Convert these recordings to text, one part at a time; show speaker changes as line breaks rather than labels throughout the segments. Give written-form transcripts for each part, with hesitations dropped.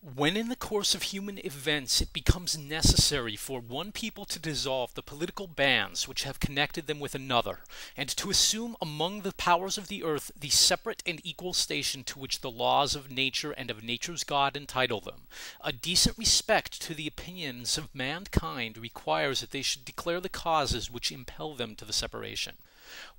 When in the course of human events it becomes necessary for one people to dissolve the political bands which have connected them with another, and to assume among the powers of the earth the separate and equal station to which the laws of nature and of nature's God entitle them, a decent respect to the opinions of mankind requires that they should declare the causes which impel them to the separation.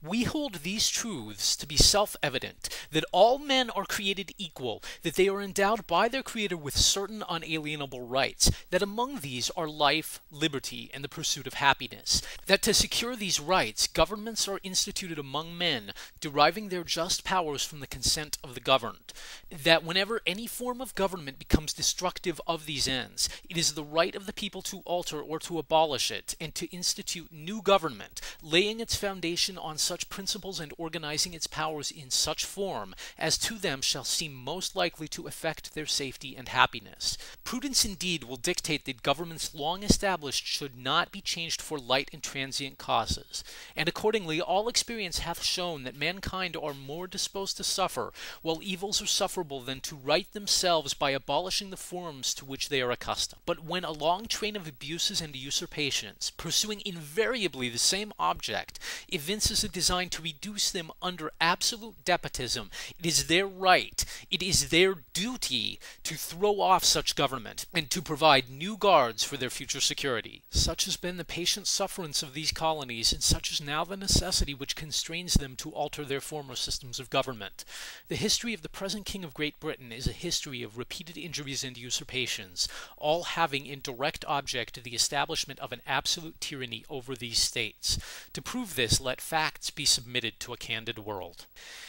We hold these truths to be self-evident, that all men are created equal, that they are endowed by their Creator with certain unalienable rights, that among these are life, liberty, and the pursuit of happiness, that to secure these rights, governments are instituted among men, deriving their just powers from the consent of the governed, that whenever any form of government becomes destructive of these ends, it is the right of the people to alter or to abolish it, and to institute new government, laying its foundation on such principles and organizing its powers in such form as to them shall seem most likely to effect their safety and happiness. Prudence indeed will dictate that governments long established should not be changed for light and transient causes, and accordingly all experience hath shown that mankind are more disposed to suffer, while evils are sufferable, than to right themselves by abolishing the forms to which they are accustomed. But when a long train of abuses and usurpations, pursuing invariably the same object, evinces a design to reduce them under absolute despotism, it is their right, it is their duty to throw off such government, and to provide new guards for their future security. Such has been the patient sufferance of these colonies, and such is now the necessity which constrains them to alter their former systems of government. The history of the present King of Great Britain is a history of repeated injuries and usurpations, all having in direct object the establishment of an absolute tyranny over these states. To prove this, let facts be submitted to a candid world.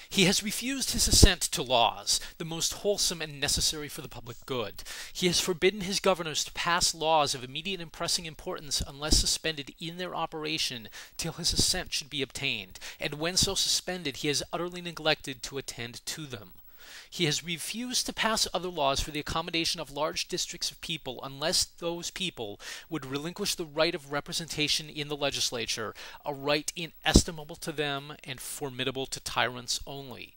He has refused his assent to laws, the most wholesome and necessary for the public good. He has forbidden his governors to pass laws of immediate and pressing importance unless suspended in their operation till his assent should be obtained, and when so suspended he has utterly neglected to attend to them. He has refused to pass other laws for the accommodation of large districts of people unless those people would relinquish the right of representation in the legislature, a right inestimable to them and formidable to tyrants only.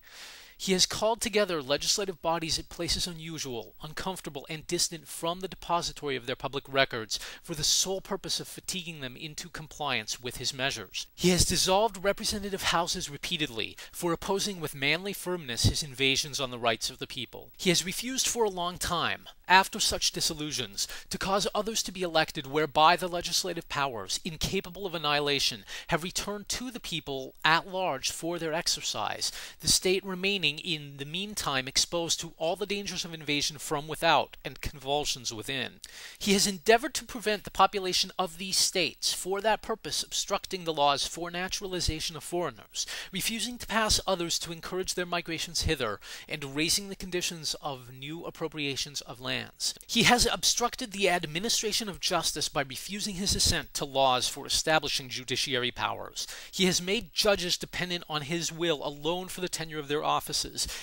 He has called together legislative bodies at places unusual, uncomfortable, and distant from the depository of their public records, for the sole purpose of fatiguing them into compliance with his measures. He has dissolved representative houses repeatedly, for opposing with manly firmness his invasions on the rights of the people. He has refused for a long time, after such dissolutions, to cause others to be elected, whereby the legislative powers, incapable of annihilation, have returned to the people at large for their exercise, the state remaining in the meantime exposed to all the dangers of invasion from without and convulsions within. He has endeavored to prevent the population of these states, for that purpose obstructing the laws for naturalization of foreigners, refusing to pass others to encourage their migrations hither, and raising the conditions of new appropriations of lands. He has obstructed the administration of justice by refusing his assent to laws for establishing judiciary powers. He has made judges dependent on his will alone for the tenure of their offices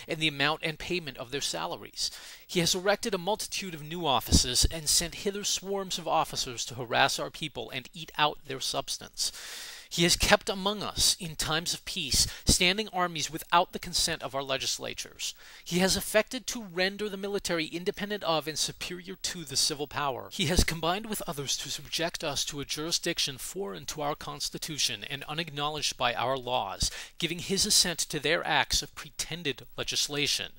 and the amount and payment of their salaries. He has erected a multitude of new offices, and sent hither swarms of officers to harass our people and eat out their substance. He has kept among us, in times of peace, standing armies without the consent of our legislatures. He has affected to render the military independent of and superior to the civil power. He has combined with others to subject us to a jurisdiction foreign to our Constitution and unacknowledged by our laws, giving his assent to their acts of pretended legislation,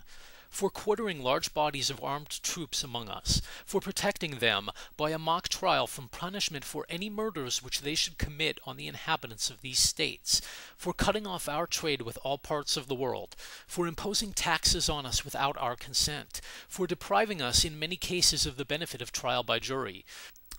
for quartering large bodies of armed troops among us, for protecting them by a mock trial from punishment for any murders which they should commit on the inhabitants of these states, for cutting off our trade with all parts of the world, for imposing taxes on us without our consent, for depriving us in many cases of the benefit of trial by jury,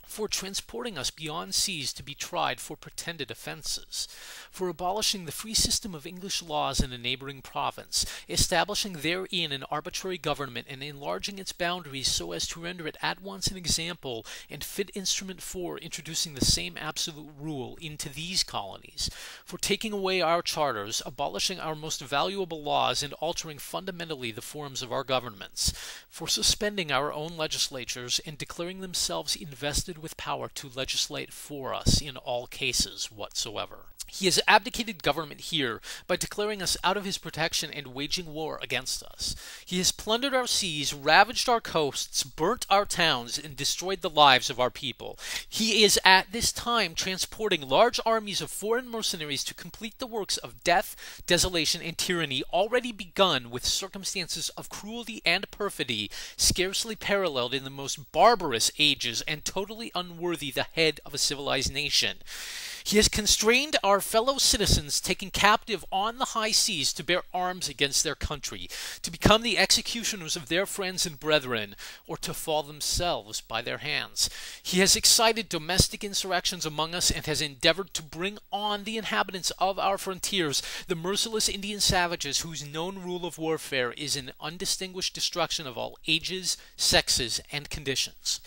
for transporting us beyond seas to be tried for pretended offenses, for abolishing the free system of English laws in a neighboring province, establishing therein an arbitrary government, and enlarging its boundaries so as to render it at once an example and fit instrument for introducing the same absolute rule into these colonies, for taking away our charters, abolishing our most valuable laws, and altering fundamentally the forms of our governments, for suspending our own legislatures, and declaring themselves invested vested with power to legislate for us in all cases whatsoever. He has abdicated government here by declaring us out of his protection and waging war against us. He has plundered our seas, ravaged our coasts, burnt our towns, and destroyed the lives of our people. He is at this time transporting large armies of foreign mercenaries to complete the works of death, desolation, and tyranny already begun with circumstances of cruelty and perfidy scarcely paralleled in the most barbarous ages and totally unworthy the head of a civilized nation. He has constrained our fellow citizens taken captive on the high seas to bear arms against their country, to become the executioners of their friends and brethren, or to fall themselves by their hands. He has excited domestic insurrections among us and has endeavored to bring on the inhabitants of our frontiers the merciless Indian savages whose known rule of warfare is an undistinguished destruction of all ages, sexes, and conditions.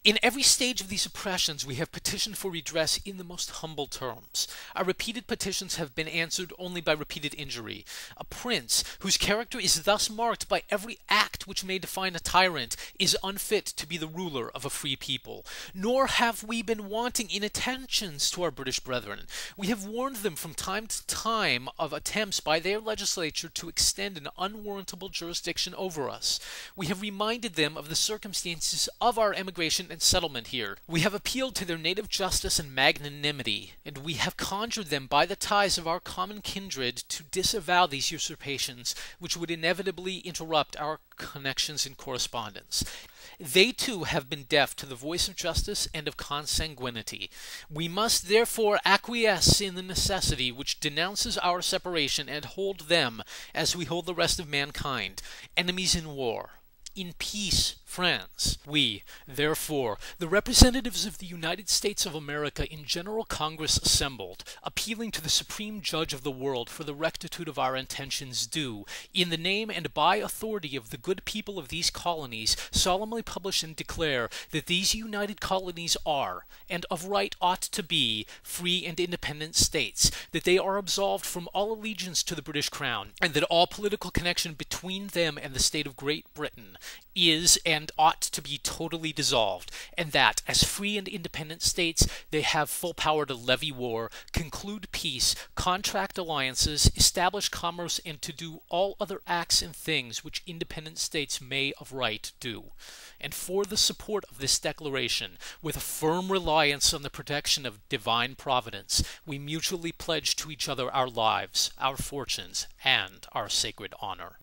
In every stage of these oppressions we have petitioned for redress in the most humble terms. Our repeated petitions have been answered only by repeated injury. A prince, whose character is thus marked by every act which may define a tyrant, is unfit to be the ruler of a free people. Nor have we been wanting in attentions to our British brethren. We have warned them from time to time of attempts by their legislature to extend an unwarrantable jurisdiction over us. We have reminded them of the circumstances of our emigration and settlement here. We have appealed to their native justice and magnanimity, and we have conjured them by the ties of our common kindred to disavow these usurpations, which would inevitably interrupt our connections and correspondence. They too have been deaf to the voice of justice and of consanguinity. We must therefore acquiesce in the necessity which denounces our separation and hold them, as we hold the rest of mankind, enemies in war. In peace, friends. We, therefore, the representatives of the United States of America in General Congress assembled, appealing to the Supreme Judge of the world for the rectitude of our intentions, do, in the name and by authority of the good people of these colonies, solemnly publish and declare that these united colonies are, and of right ought to be, free and independent states, that they are absolved from all allegiance to the British Crown, and that all political connection between them and the state of Great Britain is and ought to be totally dissolved, and that, as free and independent states, they have full power to levy war, conclude peace, contract alliances, establish commerce, and to do all other acts and things which independent states may of right do. And for the support of this declaration, with a firm reliance on the protection of divine providence, we mutually pledge to each other our lives, our fortunes, and our sacred honor.